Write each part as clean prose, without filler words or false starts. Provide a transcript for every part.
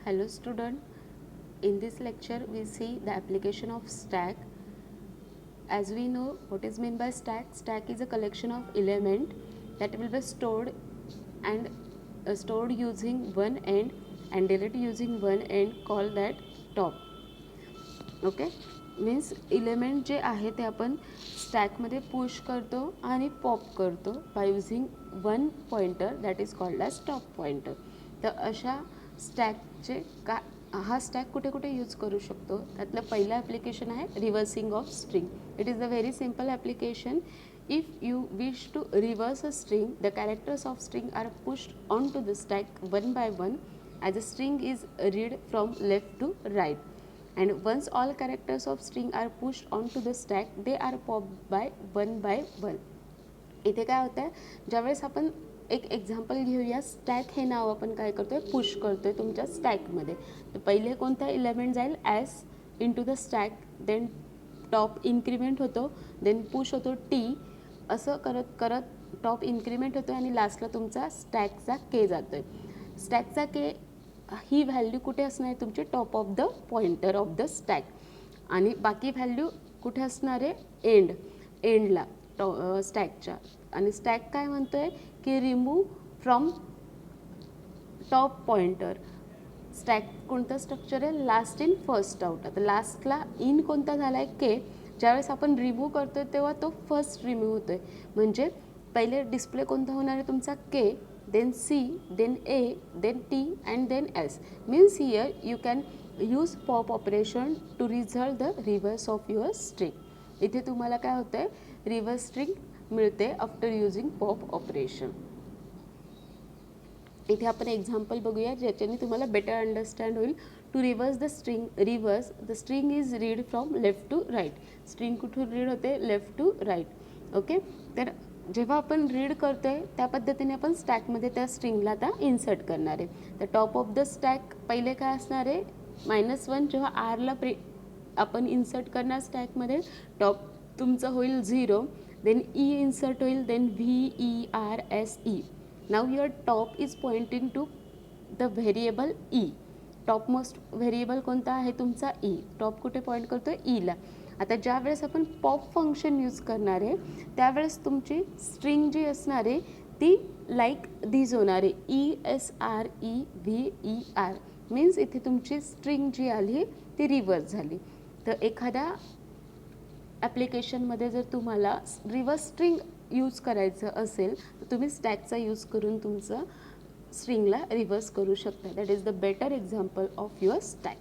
Hello student, in this lecture we see the application of stack. As we know what is meant by stack. Stack is a collection of element that will be stored and stored using one end and deleted using one end, call that top. Okay, means element जे आहे ते आपण स्टॅकमध्ये push करतो आणि pop करतो by using one pointer that is called as top pointer. तर अशा स्टॅकचे हा स्टॅक कुठे कुठे यूज करू शकतो. त्यातलं पहिलं ॲप्लिकेशन आहे reversing of string. It is a very simple application. If you wish to reverse a string, the characters of string are pushed onto the stack one by one as the string is read from left to right. And once all characters of string are pushed onto the stack, they are popped by one. इथे काय होतं आहे, ज्यावेळेस आपण एक example घेऊया. Stack हे नाव आपण काय करतोय, पुश करतोय तुमच्या स्टॅकमध्ये. तर पहिले कोणता इलेमेंट जाईल, s into the stack, then top increment होतो, देन पुश होतो टी, असं करत करत टॉप इन्क्रीमेंट होतो आणि लास्टला तुमचा स्टॅकचा के जातो आहे. स्टॅकचा के ही व्हॅल्यू कुठे असणार आहे, तुमची top of the pointer of the stack. आणि बाकी व्हॅल्यू कुठे असणार आहे, एंडला स्टॅकच्या. आणि स्टॅक काय म्हणतोय की remove from top pointer. Stack कोणतं स्ट्रक्चर आहे, लास्ट इन फर्स्ट आउट. आता लास्टला इन कोणता झाला आहे, के. ज्यावेळेस आपण रिमूव्ह करतोय तेव्हा तो फर्स्ट रिमूव्ह होतोय. म्हणजे पहिले डिस्प्ले कोणता होणार आहे तुमचा, K, then C, then A, then T and then S. Means here you can use pop operation to result the reverse of your string. इथे तुम्हाला काय होतं आहे, रिव्हर्स स्ट्रिंग मिळते आफ्टर युजिंग पॉप ऑपरेशन. इथे आपण एक्झाम्पल बघूया ज्याच्याने तुम्हाला बेटर अंडरस्टँड होईल. To reverse the string is read from left to right. String कुठून रीड होते, लेफ्ट टू राईट. ओके, तर जेव्हा आपण रीड करतोय त्या पद्धतीने आपण स्टॅकमध्ये त्या स्ट्रिंगला आता इन्सर्ट करणार आहे. तर टॉप ऑफ द स्टॅक पहिले काय असणार आहे, -1. जेव्हा आरला आपण इन्सर्ट करणार स्टॅकमध्ये, टॉप तुमचं होईल 0, देन ई इन्सर्ट होईल, then VERSE. Now your top is pointing to the variable e. Topmost variable कोणता आहे तुमचा, ई. टॉप कुठे पॉईंट करतो, ईला. आता ज्या वेळेस आपण पॉप फंक्शन यूज करणार आहे त्यावेळेस तुमची स्ट्रिंग जी असणार आहे ती लाईक दिस होणार आहे, ESREVER. मीन्स इथे तुमची स्ट्रिंग जी आली ती रिव्हर्स झाली. तर एखाद्या ॲप्लिकेशनमध्ये जर तुम्हाला रिव्हर्स स्ट्रिंग यूज करायचं असेल तर तुम्ही स्टॅकचा यूज करून तुमचं स्ट्रिंगला रिव्हर्स करू शकता. That is the better example of your stack.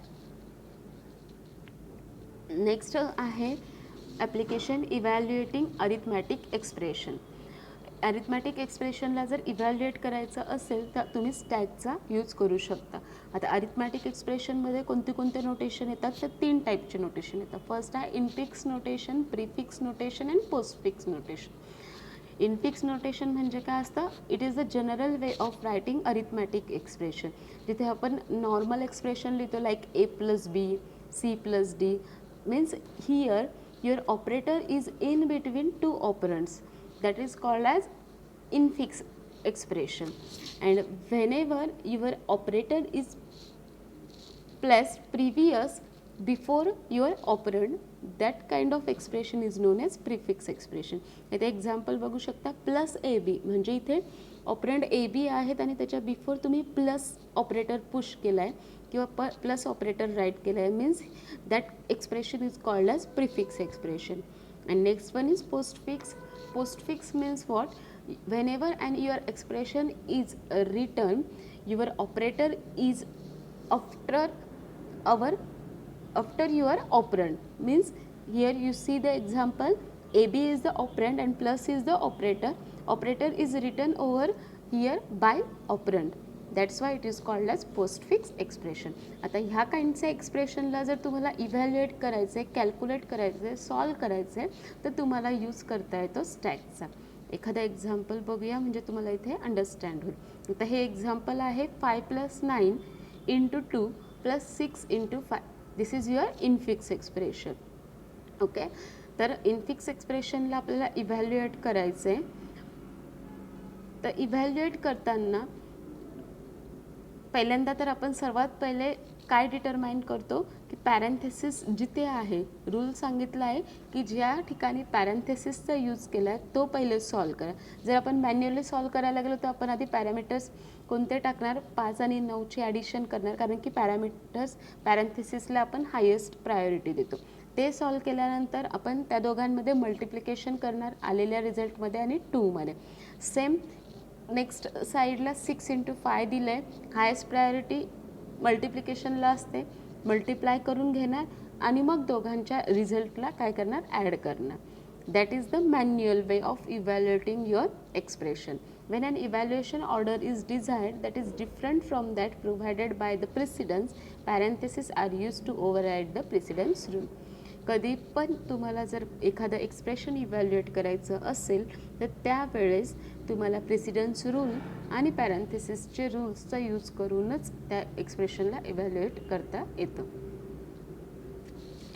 Next आहे application evaluating arithmetic expression. Arithmetic एक्सप्रेशनला जर इव्हॅल्युएट करायचं असेल तर तुम्ही स्टॅकचा यूज करू शकता. आता अरिथमॅटिक एक्सप्रेशनमध्ये कोणते कोणते नोटेशन येतात, तर 3 टाईपचे नोटेशन येतात. फर्स्ट आहे infix notation, prefix notation and postfix notation. Infix notation म्हणजे काय असतं, it is the general way of writing arithmetic expression. जिथे आपण नॉर्मल एक्सप्रेशन लिहितो like A+B, C+D. Means here your operator is in between 2 operands. that is called as infix expression. And whenever your operator is placed previous before your operand, that kind of expression is known as prefix expression. इथे example बघू शकता, +AB म्हणजे इथे operand AB आहेत आणि त्याच्या before तुम्ही plus operator push केला आहे किंवा प्लस ऑपरेटर राईट केला आहे. Means that expression is called as prefix expression. And next one is postfix. Postfix means what? Whenever and your expression is written, your operator is after your operand. Means here you see the example, AB is the operand and plus is the operator. Operator is written over here by operand. That's why it is called as postfix expression. आता ह्या काइंडच्या एक्सप्रेशनला जर तुम्हाला evaluate करायचं आहे, calculate करायचं आहे, solve करायचं आहे तर तुम्हाला यूज करता येतो स्टॅकचा. एखादा एक्झाम्पल बघूया म्हणजे तुम्हाला इथे अंडरस्टँड होईल. आता हे एक्झाम्पल आहे 5 + 9 × 2 + 6 × 5. दिस is your infix expression. Okay, तर इनफिक्स एक्सप्रेशनला आपल्याला इव्हॅल्युएट करायचं आहे. तर इव्हॅल्युएट करताना पहिल्यांदा तर आपण सर्वात पहिले काय डिटरमाइन करतो की पॅरेंथेसिस जिथे आहे, रूल सांगितला आहे की ज्या ठिकाणी पॅरेंथेसिसचा यूज केला आहे तो पहिले सॉल्व करा. जर आपण मॅन्युअली सॉल्व करायला गेलो तर आपण आधी पॅरामीटर्स कोणते टाकणार, 5 आणि 9ची ॲडिशन करणार, कारण की पॅरेंथेसिसला आपण हायेस्ट प्रायोरिटी देतो. ते सॉल्व केल्यानंतर आपण त्या दोघांमध्ये मल्टिप्लिकेशन करणार आलेल्या रिझल्टमध्ये आणि 2मध्ये. सेम नेक्स्ट साईडला 6 × 5 दिलं आहे, हायेस्ट प्रायोरिटी मल्टिप्लिकेशनला असते, मल्टिप्लाय करून घेणार आणि मग दोघांच्या रिझल्टला काय करणार, ॲड करणार. That is the manual way of evaluating your expression. When an evaluation order is desired that is different from that provided by the precedence, parentheses are used to override the precedence rule. कधी पण तुम्हाला जर एखादं expression evaluate करायचं असेल तर त्यावेळेस तुम्हाला प्रेसिडन्स रूल आणि पॅरेंथेसिसचे रूल्सचा यूज करूनच त्या एक्सप्रेशनला इव्हॅल्युएट करता येतं.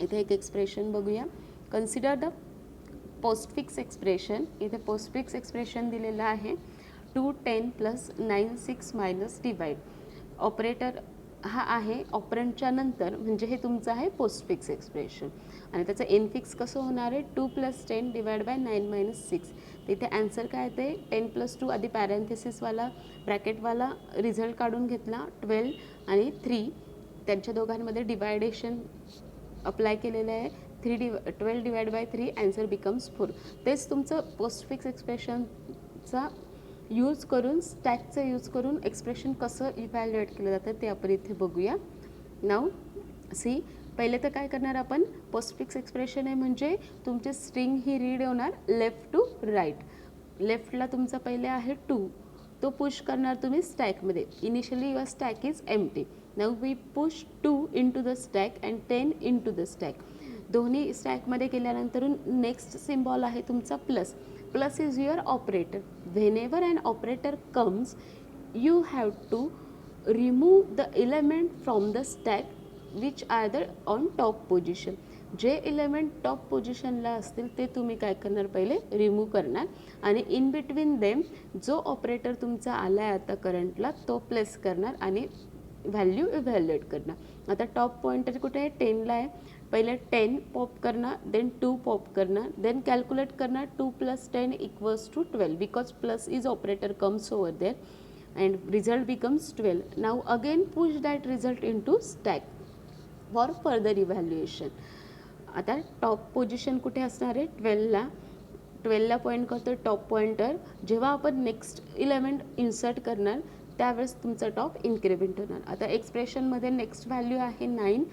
इथे एक एक्सप्रेशन बघूया. Consider the postfix expression. इथे पोस्टफिक्स एक्सप्रेशन दिलेलं आहे 2 10 + 9 6 - डिवाइड. ऑपरेटर हा आहे ऑपरंटच्या नंतर, म्हणजे हे तुमचं आहे पोस्टफिक्स एक्सप्रेशन आणि त्याचं इनफिक्स कसं होणार आहे 2 + 10 / 9 - 6. तिथे ॲन्सर काय ते 10 + 2 आधी पॅरेंथेसिसवाला ब्रॅकेटवाला रिझल्ट काढून घेतला 12 आणि 3, त्यांच्या दोघांमध्ये डिवायडेशन अप्लाय केलेलं आहे 12 / 3 ॲन्सर बिकम्स 4. तेच तुमचं पोस्टफिक्स एक्सप्रेशनचा यूज करून, स्टॅकचा यूज करून एक्सप्रेशन कसं इव्हॅल्युएट केलं जातं ते आपण इथे बघूया. नाव सी, पहिले तर काय करणार आपण, पोस्टफिक्स एक्सप्रेशन आहे म्हणजे तुमची स्ट्रिंग ही रीड होणार लेफ्ट टू राईट. लेफ्टला तुमचा पहिले आहे 2, तो पुश करणार तुम्ही स्टॅकमध्ये. Initially your stack is empty. Now we push 2 * the stack and 10 * the stack. दोन्ही स्टॅकमध्ये गेल्यानंतर नेक्स्ट सिम्बॉल आहे तुमचा plus. Plus is your operator. Whenever an operator comes, you have to remove the element from the stack which are the on top position. जे element top पोझिशनला असतील ते तुम्ही काय करणार, पहिले रिमूव्ह करणार आणि इन बिटवीन देम जो ऑपरेटर तुमचा आला आहे आता करंटला तो प्लेस करणार आणि व्हॅल्यू इव्हॅल्युएट करणार. आता टॉप पॉइंटर कुठे आहे, 10ला आहे. पहिले 10 पॉप करणार, देन 2 पॉप करणार, देन कॅल्क्युलेट करणार 2 + 10 = 12 because plus is operator comes over there and result becomes 12. Now again push that result into stack for further evaluation. आता टॉप पोझिशन कुठे असणार आहे, 12ला पॉईंट करतो टॉप पॉइंटर. जेव्हा आपण नेक्स्ट एलिमेंट इन्सर्ट करणार त्यावेळेस तुमचा टॉप इन्क्रिमेंट होणार. आता एक्सप्रेशनमध्ये नेक्स्ट व्हॅल्यू आहे 9.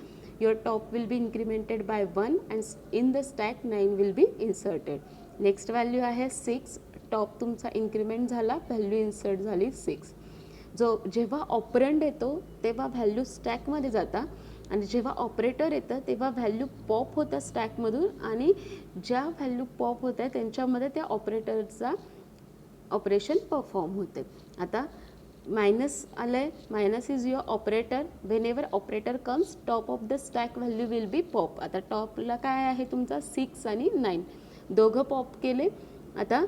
your top will be incremented by 1 and in the stack 9 will be inserted. next value आहे 6. टॉप तुमचा इन्क्रिमेंट झाला, व्हॅल्यू इन्सर्ट झाली 6. जेव्हा ऑपरंड येतो तेव्हा व्हॅल्यू स्टॅकमध्ये जाता आणि जेव्हा ऑपरेटर येतं तेव्हा व्हॅल्यू पॉप होतं स्टॅकमधून आणि ज्या व्हॅल्यू पॉप होत आहे त्यांच्यामध्ये त्या ऑपरेटरचा ऑपरेशन परफॉर्म होते. आता मायनस आलं आहे, minus is your operator. Whenever operator comes top of the stack value will be pop. आता टॉपला काय आहे तुमचा 6 आणि 9 दोघं पॉप केले. आता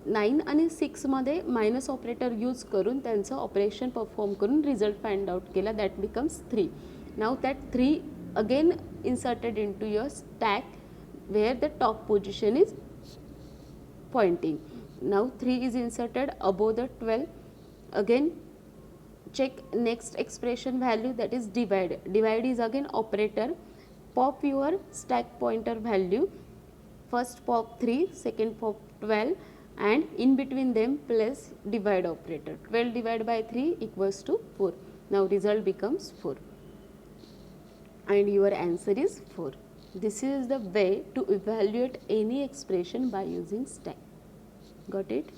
9 आणि 6मध्ये मायनस ऑपरेटर यूज करून त्यांचं ऑपरेशन परफॉर्म करून रिझल्ट फाइंड आउट केला, that becomes 3. Now that 3 again inserted into your stack where the top position is pointing. Now 3 is inserted above the 12. Again check next expression value, that is divide. Divide is again operator. Pop your stack pointer value. First pop 3, second pop 12 and in between them place divide operator. 12 divided by 3 equals to 4. Now result becomes 4 and your answer is 4. This is the way to evaluate any expression by using stack. Got it?